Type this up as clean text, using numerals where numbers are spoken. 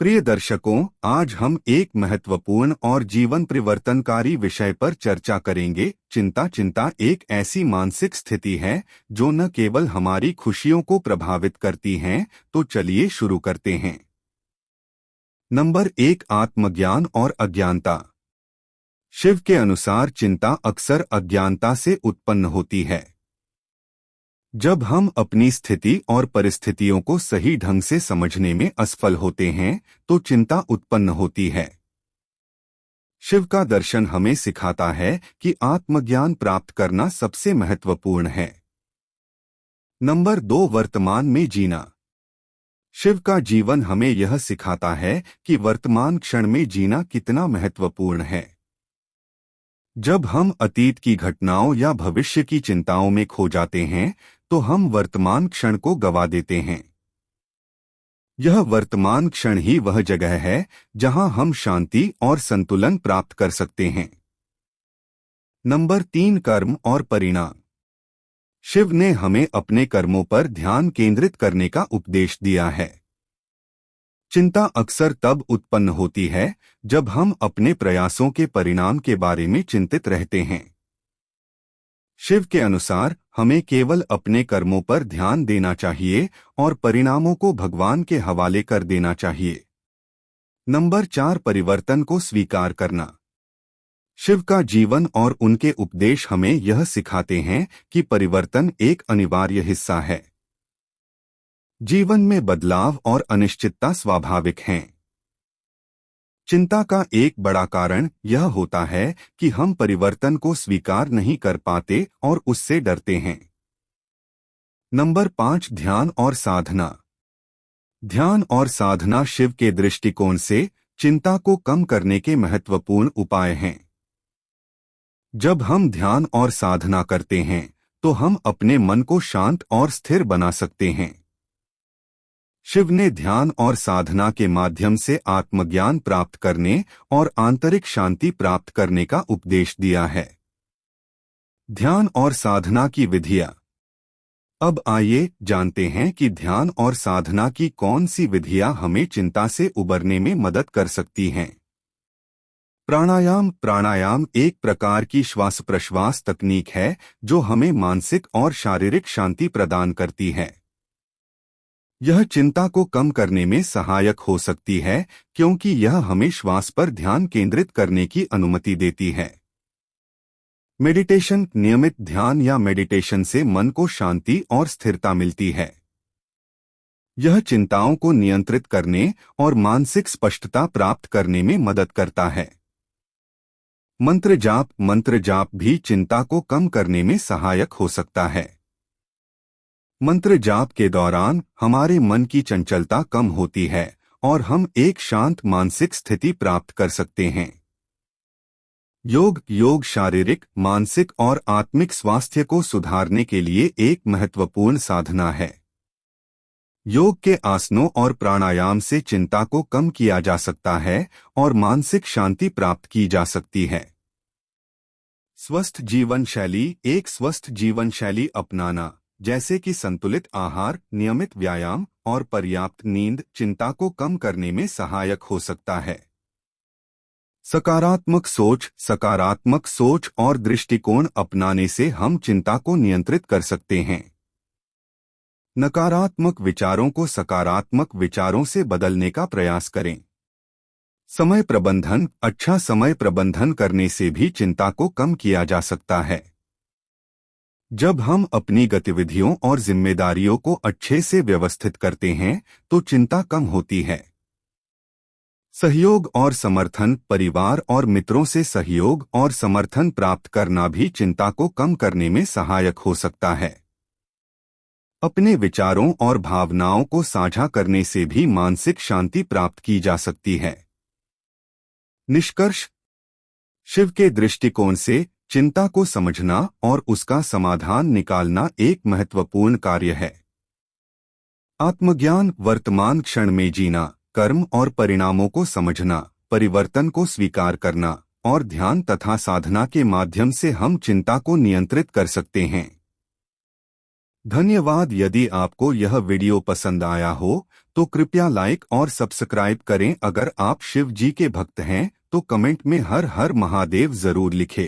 प्रिय दर्शकों, आज हम एक महत्वपूर्ण और जीवन परिवर्तनकारी विषय पर चर्चा करेंगे। चिंता एक ऐसी मानसिक स्थिति है जो न केवल हमारी खुशियों को प्रभावित करती है। तो चलिए शुरू करते हैं। नंबर 1, आत्मज्ञान और अज्ञानता। शिव के अनुसार चिंता अक्सर अज्ञानता से उत्पन्न होती है। जब हम अपनी स्थिति और परिस्थितियों को सही ढंग से समझने में असफल होते हैं तो चिंता उत्पन्न होती है। शिव का दर्शन हमें सिखाता है कि आत्मज्ञान प्राप्त करना सबसे महत्वपूर्ण है। नंबर 2, वर्तमान में जीना। शिव का जीवन हमें यह सिखाता है कि वर्तमान क्षण में जीना कितना महत्वपूर्ण है। जब हम अतीत की घटनाओं या भविष्य की चिंताओं में खो जाते हैं तो हम वर्तमान क्षण को गवा देते हैं। यह वर्तमान क्षण ही वह जगह है जहां हम शांति और संतुलन प्राप्त कर सकते हैं। नंबर 3, कर्म और परिणाम। शिव ने हमें अपने कर्मों पर ध्यान केंद्रित करने का उपदेश दिया है। चिंता अक्सर तब उत्पन्न होती है जब हम अपने प्रयासों के परिणाम के बारे में चिंतित रहते हैं। शिव के अनुसार हमें केवल अपने कर्मों पर ध्यान देना चाहिए और परिणामों को भगवान के हवाले कर देना चाहिए। नंबर 4, परिवर्तन को स्वीकार करना। शिव का जीवन और उनके उपदेश हमें यह सिखाते हैं कि परिवर्तन एक अनिवार्य हिस्सा है। जीवन में बदलाव और अनिश्चितता स्वाभाविक हैं। चिंता का एक बड़ा कारण यह होता है कि हम परिवर्तन को स्वीकार नहीं कर पाते और उससे डरते हैं। नंबर 5, ध्यान और साधना। ध्यान और साधना शिव के दृष्टिकोण से चिंता को कम करने के महत्वपूर्ण उपाय हैं। जब हम ध्यान और साधना करते हैं तो हम अपने मन को शांत और स्थिर बना सकते हैं। शिव ने ध्यान और साधना के माध्यम से आत्मज्ञान प्राप्त करने और आंतरिक शांति प्राप्त करने का उपदेश दिया है। ध्यान और साधना की विधियां। अब आइए जानते हैं कि ध्यान और साधना की कौन सी विधियां हमें चिंता से उबरने में मदद कर सकती हैं। प्राणायाम एक प्रकार की श्वास प्रश्वास तकनीक है जो हमें मानसिक और शारीरिक शांति प्रदान करती है। यह चिंता को कम करने में सहायक हो सकती है क्योंकि यह हमें श्वास पर ध्यान केंद्रित करने की अनुमति देती है। मेडिटेशन, नियमित ध्यान या मेडिटेशन से मन को शांति और स्थिरता मिलती है। यह चिंताओं को नियंत्रित करने और मानसिक स्पष्टता प्राप्त करने में मदद करता है। मंत्र जाप भी चिंता को कम करने में सहायक हो सकता है। मंत्र जाप के दौरान हमारे मन की चंचलता कम होती है और हम एक शांत मानसिक स्थिति प्राप्त कर सकते हैं। योग शारीरिक, मानसिक और आत्मिक स्वास्थ्य को सुधारने के लिए एक महत्वपूर्ण साधना है। योग के आसनों और प्राणायाम से चिंता को कम किया जा सकता है और मानसिक शांति प्राप्त की जा सकती है। स्वस्थ जीवन शैली। एक स्वस्थ जीवन शैली अपनाना, जैसे कि संतुलित आहार, नियमित व्यायाम और पर्याप्त नींद, चिंता को कम करने में सहायक हो सकता है। सकारात्मक सोच और दृष्टिकोण अपनाने से हम चिंता को नियंत्रित कर सकते हैं। नकारात्मक विचारों को सकारात्मक विचारों से बदलने का प्रयास करें। समय प्रबंधन। अच्छा समय प्रबंधन करने से भी चिंता को कम किया जा सकता है। जब हम अपनी गतिविधियों और जिम्मेदारियों को अच्छे से व्यवस्थित करते हैं तो चिंता कम होती है। सहयोग और समर्थन। परिवार और मित्रों से सहयोग और समर्थन प्राप्त करना भी चिंता को कम करने में सहायक हो सकता है। अपने विचारों और भावनाओं को साझा करने से भी मानसिक शांति प्राप्त की जा सकती है। निष्कर्ष। शिव के दृष्टिकोण से चिंता को समझना और उसका समाधान निकालना एक महत्वपूर्ण कार्य है। आत्मज्ञान, वर्तमान क्षण में जीना, कर्म और परिणामों को समझना, परिवर्तन को स्वीकार करना और ध्यान तथा साधना के माध्यम से हम चिंता को नियंत्रित कर सकते हैं। धन्यवाद। यदि आपको यह वीडियो पसंद आया हो तो कृपया लाइक और सब्सक्राइब करें। अगर आप शिव जी के भक्त हैं तो कमेंट में हर हर महादेव जरूर लिखें।